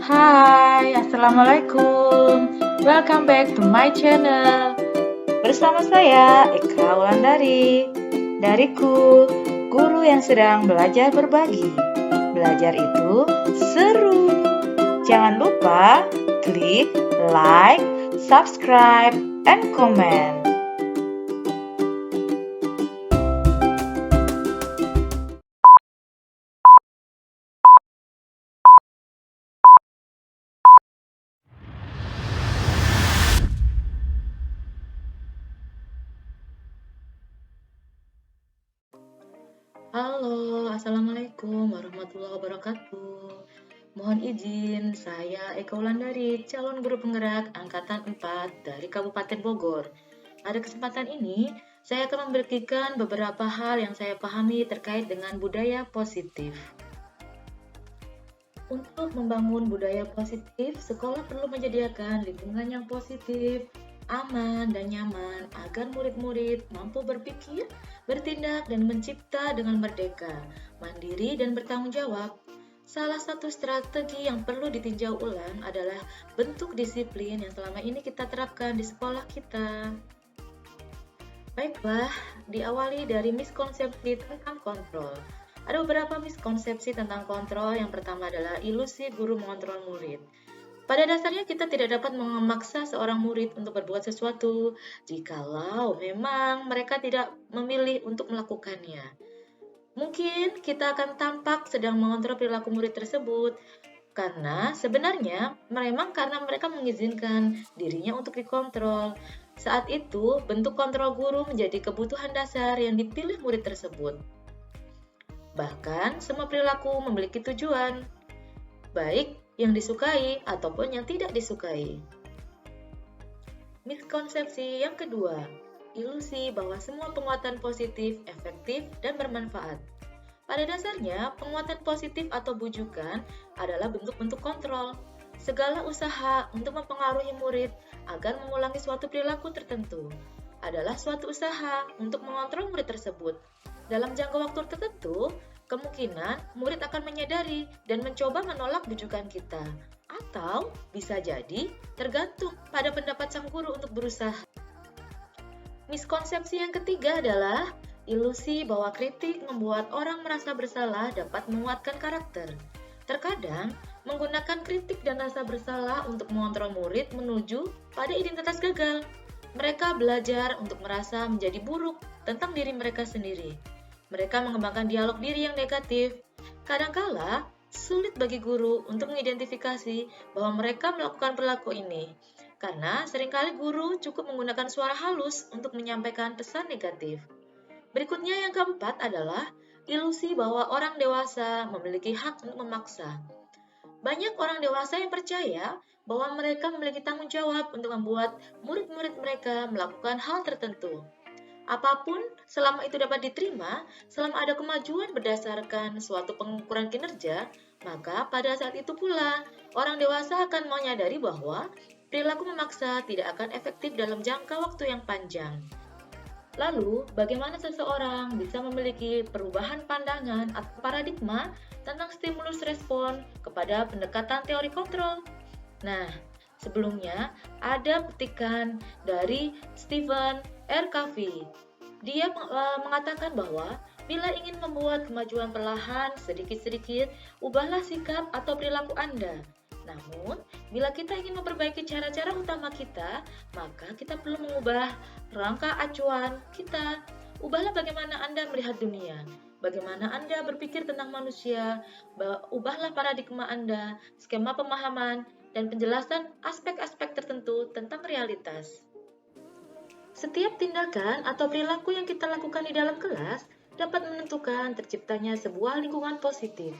Hai, Assalamualaikum. Welcome back to my channel. Bersama saya, Eka Wulandari. Dariku, guru yang sedang belajar berbagi. Belajar itu seru. Jangan lupa klik like, subscribe, and comment. Halo, Assalamualaikum warahmatullahi wabarakatuh. Mohon izin, saya Eka Wulandari, calon guru penggerak Angkatan 4 dari Kabupaten Bogor. Pada kesempatan ini, saya akan membagikan beberapa hal yang saya pahami terkait dengan budaya positif. Untuk membangun budaya positif, sekolah perlu menyediakan lingkungan yang positif, aman, dan nyaman agar murid-murid mampu berpikir, bertindak, dan mencipta dengan merdeka, mandiri, dan bertanggung jawab. Salah satu strategi yang perlu ditinjau ulang adalah bentuk disiplin yang selama ini kita terapkan di sekolah kita. Baiklah, diawali dari miskonsepsi tentang kontrol. Ada beberapa miskonsepsi tentang kontrol. Yang pertama adalah ilusi guru mengontrol murid. Pada dasarnya kita tidak dapat memaksa seorang murid untuk berbuat sesuatu jikalau memang mereka tidak memilih untuk melakukannya. Mungkin kita akan tampak sedang mengontrol perilaku murid tersebut karena sebenarnya memang karena mereka mengizinkan dirinya untuk dikontrol. Saat itu, bentuk kontrol guru menjadi kebutuhan dasar yang dipilih murid tersebut. Bahkan, semua perilaku memiliki tujuan, baik yang disukai ataupun yang tidak disukai. Miskonsepsi yang kedua, ilusi bahwa semua penguatan positif, efektif, dan bermanfaat. Pada dasarnya, penguatan positif atau bujukan adalah bentuk-bentuk kontrol. Segala usaha untuk mempengaruhi murid agar mengulangi suatu perilaku tertentu adalah suatu usaha untuk mengontrol murid tersebut. Dalam jangka waktu tertentu, kemungkinan murid akan menyadari dan mencoba menolak bujukan kita. Atau bisa jadi tergantung pada pendapat sang guru untuk berusaha. Miskonsepsi yang ketiga adalah ilusi bahwa kritik membuat orang merasa bersalah dapat menguatkan karakter. Terkadang, menggunakan kritik dan rasa bersalah untuk mengontrol murid menuju pada identitas gagal. Mereka belajar untuk merasa menjadi buruk tentang diri mereka sendiri. Mereka mengembangkan dialog diri yang negatif. Kadangkala, sulit bagi guru untuk mengidentifikasi bahwa mereka melakukan perilaku ini, karena seringkali guru cukup menggunakan suara halus untuk menyampaikan pesan negatif. Berikutnya yang keempat adalah ilusi bahwa orang dewasa memiliki hak untuk memaksa. Banyak orang dewasa yang percaya bahwa mereka memiliki tanggung jawab untuk membuat murid-murid mereka melakukan hal tertentu. Apapun selama itu dapat diterima, selama ada kemajuan berdasarkan suatu pengukuran kinerja, maka pada saat itu pula orang dewasa akan menyadari bahwa perilaku memaksa tidak akan efektif dalam jangka waktu yang panjang. Lalu, bagaimana seseorang bisa memiliki perubahan pandangan atau paradigma tentang stimulus respon kepada pendekatan teori kontrol? Nah, sebelumnya ada petikan dari Stephen R. Covey. Dia mengatakan bahwa bila ingin membuat kemajuan perlahan sedikit-sedikit, ubahlah sikap atau perilaku Anda. Namun, bila kita ingin memperbaiki cara-cara utama kita, maka kita perlu mengubah rangka acuan kita. Ubahlah bagaimana Anda melihat dunia, bagaimana Anda berpikir tentang manusia, ubahlah paradigma Anda, skema pemahaman, dan penjelasan aspek-aspek tertentu tentang realitas. Setiap tindakan atau perilaku yang kita lakukan di dalam kelas dapat menentukan terciptanya sebuah lingkungan positif.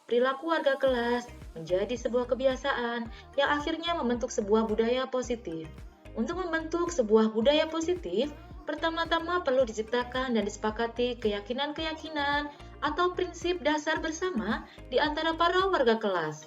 Perilaku warga kelas menjadi sebuah kebiasaan yang akhirnya membentuk sebuah budaya positif. Untuk membentuk sebuah budaya positif, pertama-tama perlu diciptakan dan disepakati keyakinan-keyakinan atau prinsip dasar bersama di antara para warga kelas.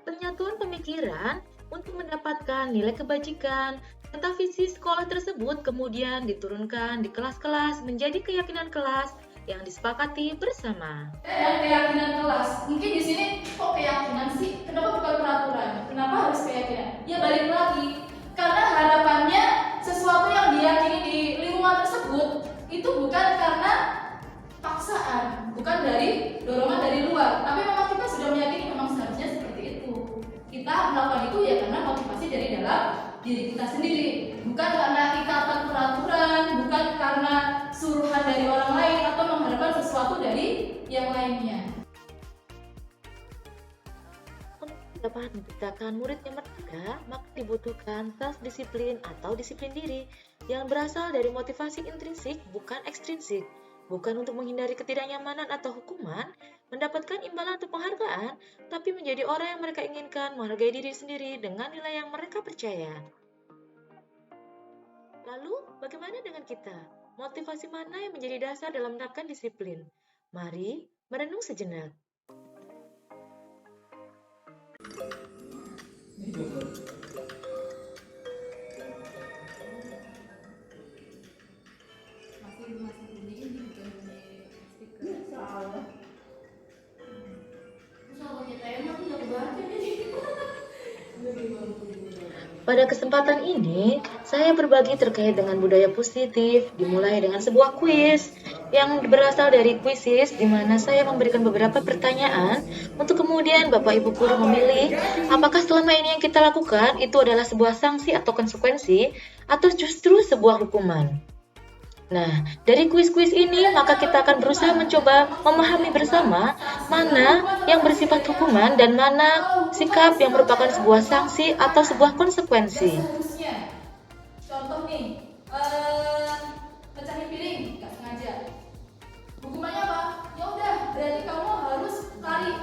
Penyatuan pemikiran untuk mendapatkan nilai kebajikan serta visi sekolah tersebut kemudian diturunkan di kelas-kelas menjadi keyakinan kelas yang disepakati bersama. Dan keyakinan kelas. Mungkin di sini kok keyakinan sih? diri kita sendiri, bukan karena ikatan peraturan, bukan karena suruhan dari orang lain atau mengharapkan sesuatu dari yang lainnya. Untuk dapat menciptakan murid yang merdeka, maka dibutuhkan self-disiplin atau disiplin diri yang berasal dari motivasi intrinsik bukan ekstrinsik, bukan untuk menghindari ketidaknyamanan atau hukuman, mendapatkan imbalan atau penghargaan, tapi menjadi orang yang mereka inginkan, menghargai diri sendiri dengan nilai yang mereka percaya. Lalu, bagaimana dengan kita? Motivasi mana yang menjadi dasar dalam menerapkan disiplin? Mari merenung sejenak. Pada kesempatan ini, saya berbagi terkait dengan budaya positif, dimulai dengan sebuah kuis yang berasal dari kuisis, di mana saya memberikan beberapa pertanyaan untuk kemudian Bapak Ibu guru memilih apakah selama ini yang kita lakukan itu adalah sebuah sanksi atau konsekuensi, atau justru sebuah hukuman. Nah, dari kuis-kuis ini maka kita akan berusaha mencoba memahami bersama mana yang bersifat hukuman dan mana sikap yang merupakan sebuah sanksi atau sebuah konsekuensi. Seharusnya, contoh nih, pecahin piring nggak sengaja. Hukumannya apa? Ya udah, berarti kamu harus lari.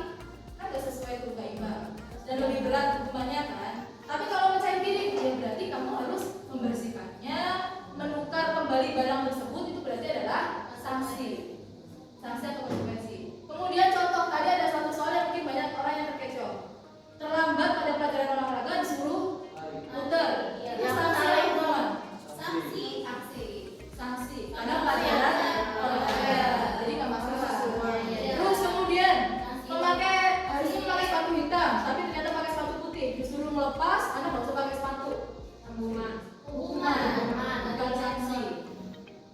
Kan nggak sesuai tuh kaimbang. Dan lebih berat hukumannya kan. Tapi kalau pecahin piring, ya berarti kamu harus membersihkannya, menukar kembali barang tersebut, itu berarti adalah sanksi atau konsekuensi. Kemudian contoh tadi ada satu soal yang mungkin banyak orang yang terkecoh. Terlambat pada pelajaran olahraga disuruh muter. Itu sanksi atau hukuman? Sanksi. Karena pelajaran olahraga, jadi nggak masalah. Terus kemudian harusnya memakai sepatu hitam, tapi ternyata pakai sepatu putih. Disuruh melepas, Anda nggak usah pakai sepatu. Hukuman, bukan sanksi.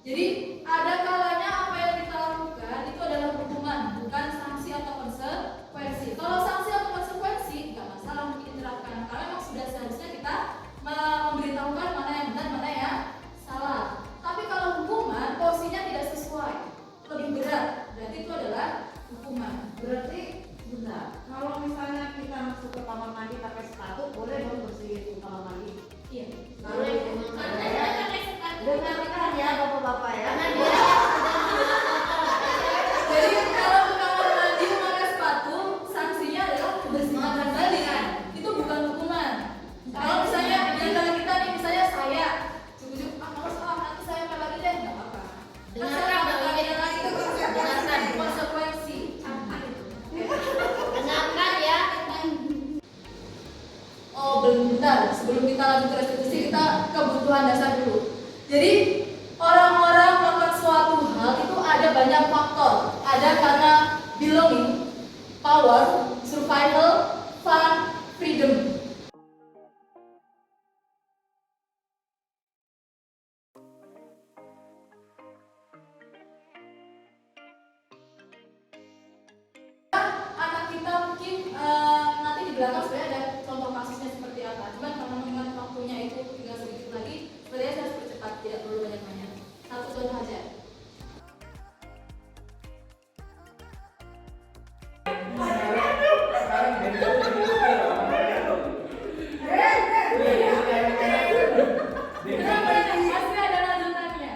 Jadi ada kalanya apa yang kita lakukan itu adalah hukuman, bukan sanksi atau konsekuensi. Kalau sanksi atau konsekuensi nggak masalah mungkin diterapkan, karena memang sudah seharusnya kita memberitahukan mana yang benar, mana yang salah. Tapi kalau hukuman porsinya tidak sesuai, lebih berat, berarti itu adalah hukuman. Berarti benar. Kalau misalnya kita masuk ke kamar mandi pakai sepatu, boleh dong bersihin kamar mandi? Iya. Boleh. Dengarkan ya bapak-bapak ya. Jadi kalau ke kamar mandi memakai sepatu, sanksinya adalah kebersihan kembali. Itu bukan hukuman. Kalau misalnya di antara kita nih, misalnya saya cukup kalau salah nanti saya main lagi deh, nggak apa-apa. Terserah bakal ada lagi itu konsekuensi. Dengarkan ya. Oh bentar, sebelum kita lanjut ke restitusi, kita kebutuhan dasar dulu. Jadi orang-orang melakukan suatu hal itu ada banyak faktor. Ada karena belonging, power, survival, fun, freedom. Anak kita mungkin nanti di belakang sebenarnya ada contoh kasusnya seperti apa. Cuman karena memang waktunya itu tinggal sedikit lagi, sebenarnya saya harus percepat, tidak perlu banyak-banyak. Satu contoh aja. Masih ada lanjutannya.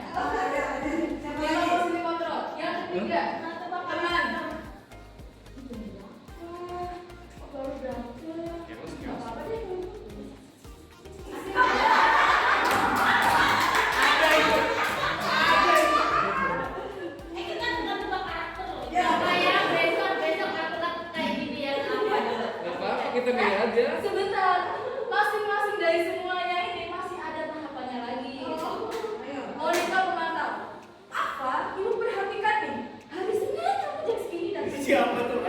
Lima posisi kontrol. Yang ketiga, teman. Baru berangkat. Nggak apa-apa deh. Kita sudah buka karakter loh. Supaya besok aku kayak gini ya. Apa kita milih aja. Sebentar, masing-masing dari semuanya ini masih ada tahapannya lagi. Monitor pemantau. Apa? Ibu perhatikan nih. Hari Senin kamu jam segini dan Siapa tuh?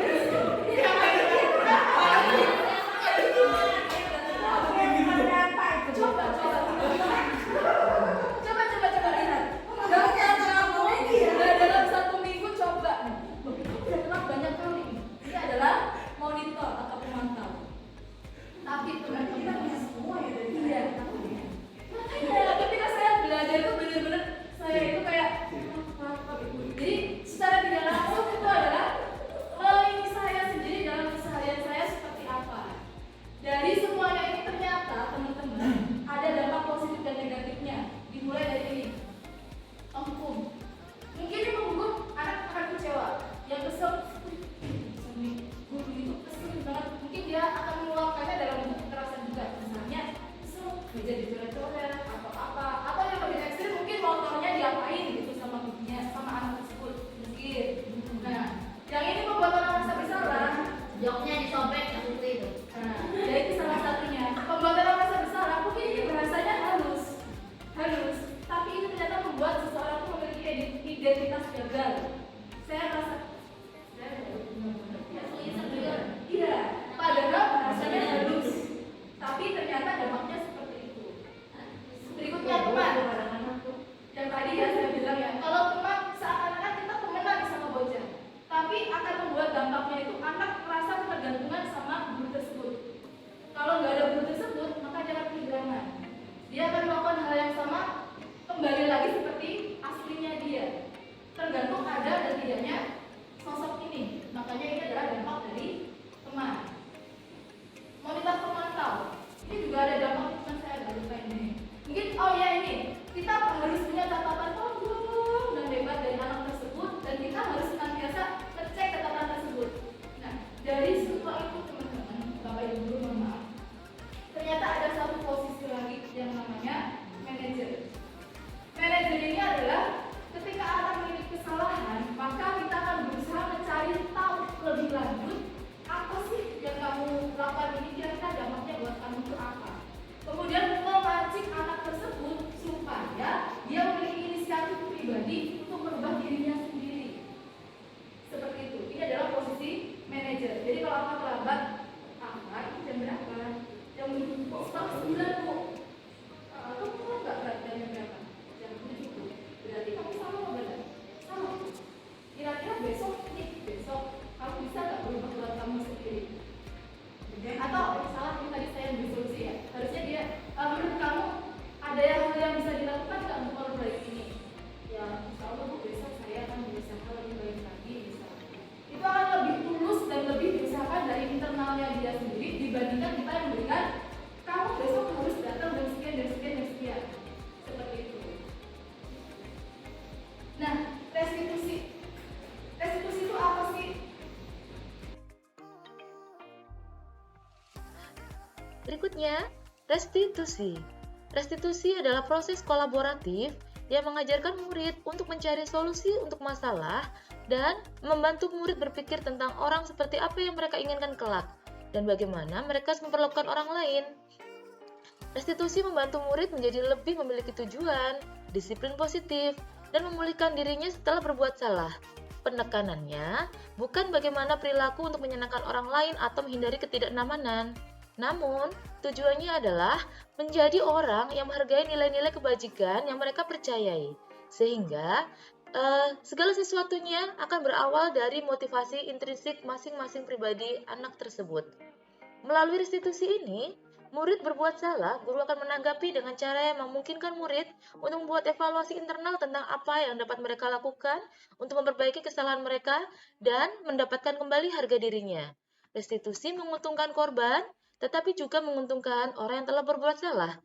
Coba lihat. Dalam satu minggu coba. Begitu udah telat banyak kali. Ini adalah monitor atau pemantau. Tapi teman-teman Kita punya semua ya dari iya. bulan Bu. Kamu tahu nggak berat badannya berapa? Jam 7 Bu. Berarti kamu sama apa beda? Sama Bu. Kira-kira besok kamu bisa nggak berubah buat kamu sendiri? Atau salah ini tadi saya bersolusi ya. Harusnya dia menurut kamu ada hal yang bisa dilakukan nggak untuk memperbaiki ini? Ya, insya Allah Bu, besok saya akan berusaha lebih baik lagi misalnya. Itu akan lebih tulus dan lebih diusahakan dari internalnya dia sendiri dibandingkan kita yang memberikan kamu besok harus datang dan sekian. Seperti itu. Nah, restitusi itu apa sih? Berikutnya, restitusi. Restitusi adalah proses kolaboratif yang mengajarkan murid untuk mencari solusi untuk masalah dan membantu murid berpikir tentang orang seperti apa yang mereka inginkan kelak dan bagaimana mereka memperlakukan orang lain. Restitusi membantu murid menjadi lebih memiliki tujuan, disiplin positif, dan memulihkan dirinya setelah berbuat salah. Penekanannya bukan bagaimana perilaku untuk menyenangkan orang lain atau menghindari ketidaknyamanan. Namun, tujuannya adalah menjadi orang yang menghargai nilai-nilai kebajikan yang mereka percayai. Sehingga, segala sesuatunya akan berawal dari motivasi intrinsik masing-masing pribadi anak tersebut. Melalui restitusi ini, murid berbuat salah, guru akan menanggapi dengan cara yang memungkinkan murid untuk membuat evaluasi internal tentang apa yang dapat mereka lakukan untuk memperbaiki kesalahan mereka dan mendapatkan kembali harga dirinya. Restitusi menguntungkan korban, tetapi juga menguntungkan orang yang telah berbuat salah.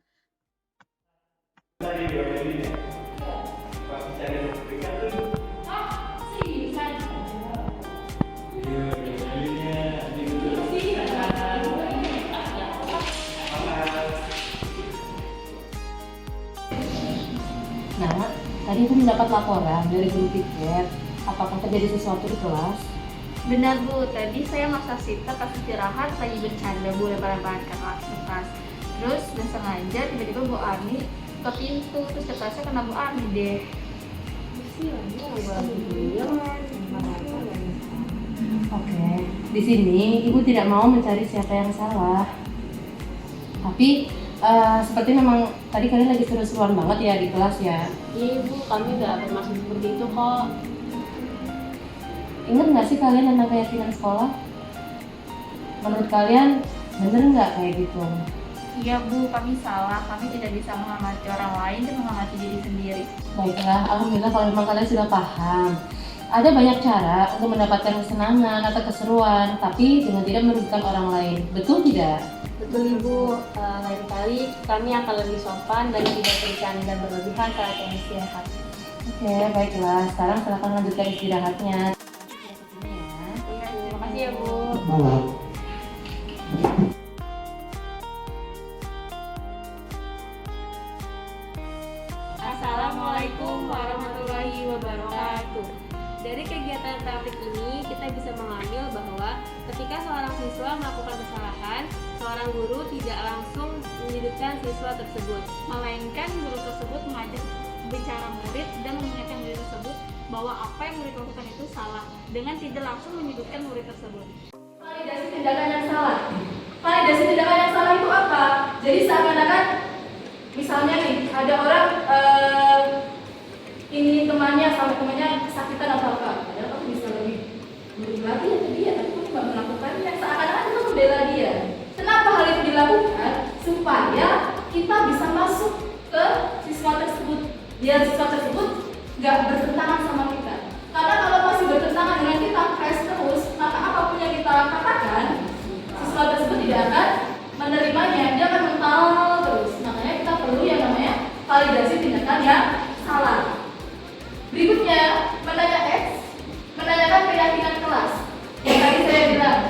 Nah, tadi aku mendapat laporan dari guru tiket. Apakah terjadi sesuatu di kelas? Benar Bu, tadi saya maksa Sita pas istirahat lagi bercanda Bu lempar-lemparan ke kelas. Terus udah sengaja tiba-tiba Bu Arni ke pintu, terus ke kelasnya kena Bu Arni deh. Oke, di sini ibu tidak mau mencari siapa yang salah. Tapi seperti memang tadi kalian lagi seru-seruan banget ya di kelas ya. Iya Ibu, kami nggak bermaksud seperti itu kok. Ingat nggak sih kalian tentang keyakinan sekolah? Menurut kalian bener nggak kayak gitu? Iya Bu, kami salah. Kami tidak bisa mengamati orang lain dan mengamati diri sendiri. Baiklah, alhamdulillah kalau memang kalian sudah paham. Ada banyak cara untuk mendapatkan kesenangan atau keseruan, tapi dengan tidak merugikan orang lain. Betul tidak? Betul Ibu, lain kali kami akan lebih sopan dan tidak bercanda berlebihan saat yang istirahat. Oke, baiklah. Sekarang silakan lanjutkan istirahatnya. Iya, terima kasih ya Bu. Assalamualaikum warahmatullahi wabarakatuh. Dari kegiatan praktik ini kita bisa mengambil bahwa ketika seorang siswa melakukan kesalahan, seorang guru tidak langsung menyudutkan siswa tersebut, melainkan guru tersebut mengajak bicara murid dan mengingatkan murid tersebut bahwa apa yang murid lakukan itu salah dengan tidak langsung menyudutkan murid tersebut. Validasi tindakan yang salah. Validasi tindakan yang salah itu apa? Jadi seakan-akan misalnya nih ada orang ini temannya sama temannya kesakitan atau apa, padahal kamu bisa lebih berarti ya dia, tapi kamu nggak melakukannya. Seakan-akan kamu membela dia. Kenapa hal itu dilakukan? Supaya kita bisa masuk ke siswa tersebut, biar siswa tersebut nggak bertentangan sama kita. Karena kalau masih bertentangan dengan kita keras terus, maka apapun yang kita katakan, siswa tersebut tidak akan menerimanya, dia akan mental terus. Makanya kita perlu yang namanya validasi tindakan yang salah. Berikutnya, menanyakan keyakinan kelas. Yang tadi saya bilang,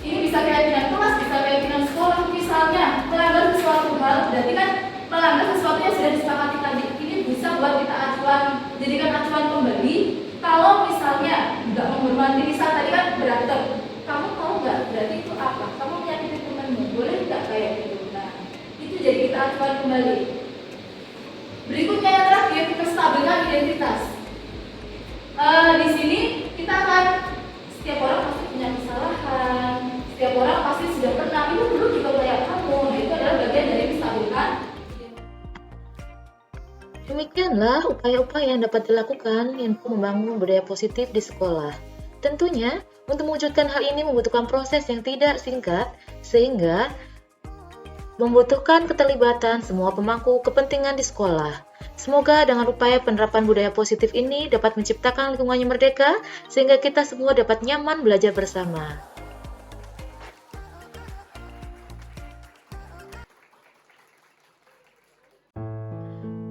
ini bisa keyakinan kelas, bisa keyakinan sekolah. Misalnya, melanggar sesuatu hal, berarti kan melanggar sesuatu yang sudah disepakati tadi. Ini bisa buat kita jadikan acuan kembali. Kalau misalnya nggak menghormati, misal tadi kan berantem, kamu tahu nggak berarti itu apa? Kamu menyakiti temanmu, boleh nggak kayak gitu? Nah, itu jadi kita acuan kembali. Berikutnya yang terakhir, kestabilan identitas. Di sini kita akan, setiap orang pasti punya kesalahan, setiap orang pasti sudah pernah, itu dulu juga kayak kamu. Nah, itu adalah bagian Demikianlah upaya-upaya yang dapat dilakukan untuk membangun budaya positif di sekolah. Tentunya, untuk mewujudkan hal ini membutuhkan proses yang tidak singkat, sehingga membutuhkan keterlibatan semua pemangku kepentingan di sekolah. Semoga dengan upaya penerapan budaya positif ini dapat menciptakan lingkungan yang merdeka, sehingga kita semua dapat nyaman belajar bersama.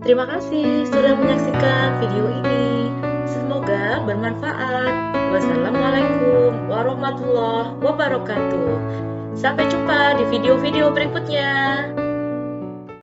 Terima kasih sudah menyaksikan video ini. Semoga bermanfaat. Wassalamualaikum warahmatullahi wabarakatuh. Sampai jumpa di video-video berikutnya.